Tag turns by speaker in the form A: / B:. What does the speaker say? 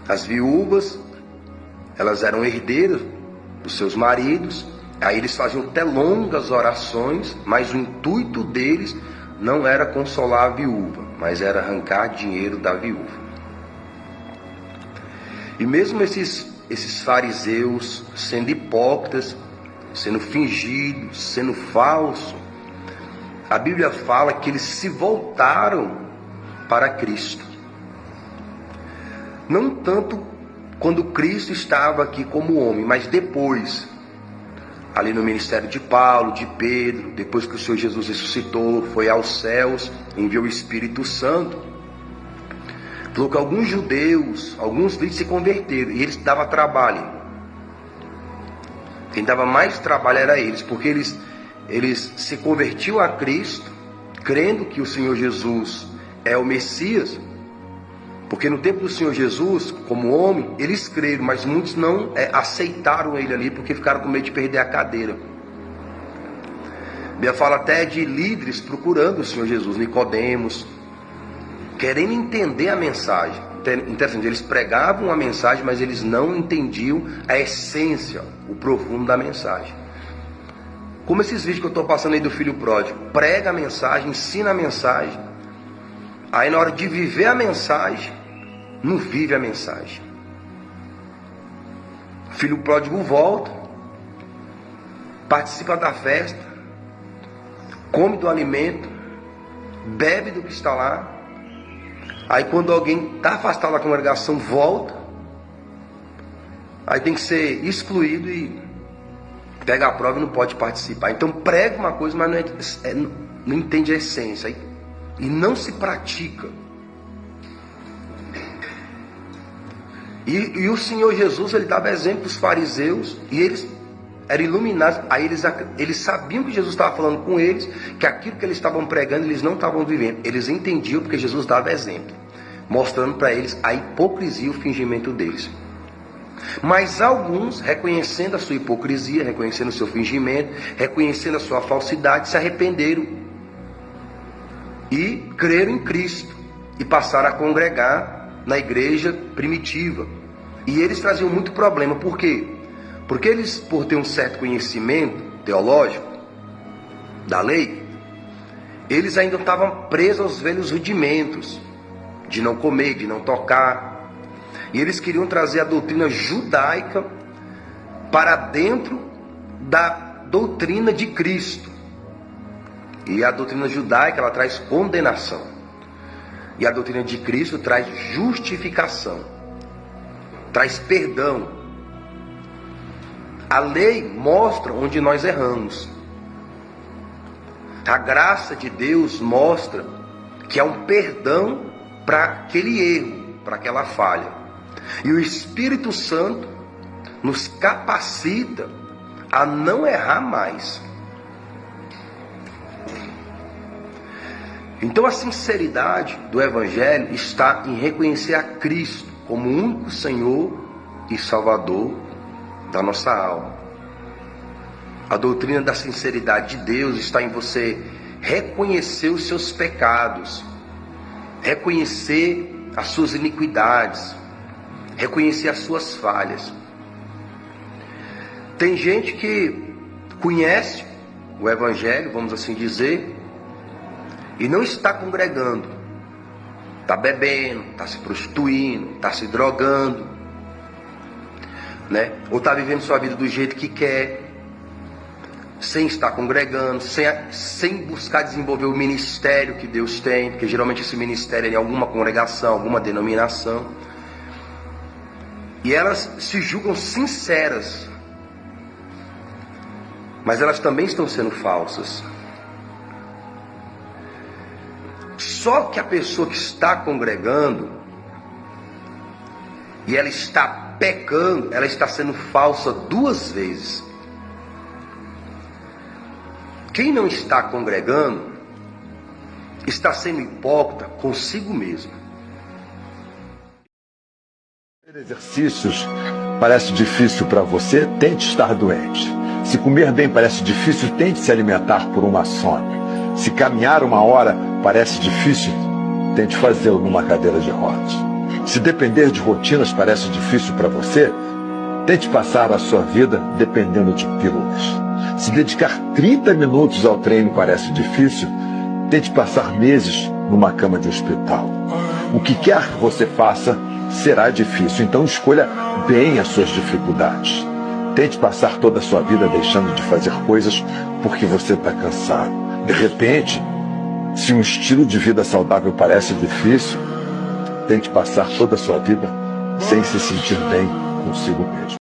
A: As viúvas, elas eram herdeiras dos seus maridos, aí eles faziam até longas orações, mas o intuito deles não era consolar a viúva, mas era arrancar dinheiro da viúva. E mesmo esses fariseus sendo hipócritas, sendo fingidos, sendo falsos, a Bíblia fala que eles se voltaram para Cristo. Não tanto quando Cristo estava aqui como homem, mas depois, ali no ministério de Paulo, de Pedro, depois que o Senhor Jesus ressuscitou, foi aos céus, enviou o Espírito Santo, falou que alguns judeus, alguns líderes se converteram, e eles davam trabalho. Quem dava mais trabalho era eles, porque eles se convertiam a Cristo, crendo que o Senhor Jesus é o Messias, porque no tempo do Senhor Jesus, como homem, eles creram, mas muitos não aceitaram ele ali, porque ficaram com medo de perder a cadeira. A Bíblia fala até de líderes procurando o Senhor Jesus, Nicodemos, querendo entender a mensagem. Interessante, eles pregavam a mensagem, mas eles não entendiam a essência, o profundo da mensagem. Como esses vídeos que eu estou passando aí do filho pródigo, prega a mensagem, ensina a mensagem, aí na hora de viver a mensagem, não vive a mensagem. O filho pródigo volta, participa da festa, come do alimento, bebe do que está lá. Aí quando alguém está afastado da congregação, volta, aí tem que ser excluído e pega a prova e não pode participar. Então prega uma coisa, mas não entende a essência e não se pratica. E o Senhor Jesus, ele dava exemplo para os fariseus, e eles eram iluminados. Aí eles sabiam que Jesus estava falando com eles, que aquilo que eles estavam pregando, eles não estavam vivendo. Eles entendiam porque Jesus dava exemplo, mostrando para eles a hipocrisia e o fingimento deles. Mas alguns, reconhecendo a sua hipocrisia, reconhecendo o seu fingimento, reconhecendo a sua falsidade, se arrependeram e creram em Cristo e passaram a congregar na igreja primitiva. E eles traziam muito problema. Por quê? Porque eles, por ter um certo conhecimento teológico da lei, eles ainda estavam presos aos velhos rudimentos de não comer, de não tocar. E eles queriam trazer a doutrina judaica para dentro da doutrina de Cristo. E a doutrina judaica, ela traz condenação. E a doutrina de Cristo traz justificação, traz perdão. A lei mostra onde nós erramos. A graça de Deus mostra que há um perdão para aquele erro, para aquela falha. E o Espírito Santo nos capacita a não errar mais. Então a sinceridade do Evangelho está em reconhecer a Cristo como o único Senhor e Salvador da nossa alma. A doutrina da sinceridade de Deus está em você reconhecer os seus pecados, reconhecer as suas iniquidades, reconhecer as suas falhas. Tem gente que conhece o Evangelho, vamos assim dizer, e não está congregando, está bebendo, está se prostituindo, está se drogando, né? Ou está vivendo sua vida do jeito que quer, sem estar congregando, sem buscar desenvolver o ministério que Deus tem, porque geralmente esse ministério é em alguma congregação, alguma denominação, e elas se julgam sinceras, mas elas também estão sendo falsas. Só que a pessoa que está congregando e ela está pecando, ela está sendo falsa duas vezes. Quem não está congregando está sendo hipócrita consigo mesmo.
B: Exercícios parece difícil para você, tente estar doente. Se comer bem parece difícil, tente se alimentar por uma sonda. Se caminhar 1 hora parece difícil, tente fazê-lo numa cadeira de rodas. Se depender de rotinas parece difícil para você, tente passar a sua vida dependendo de pílulas. Se dedicar 30 minutos ao treino parece difícil, tente passar meses numa cama de hospital. O que quer que você faça será difícil, então escolha bem as suas dificuldades. Tente passar toda a sua vida deixando de fazer coisas porque você está cansado. De repente, se um estilo de vida saudável parece difícil, tente passar toda a sua vida sem se sentir bem consigo mesmo.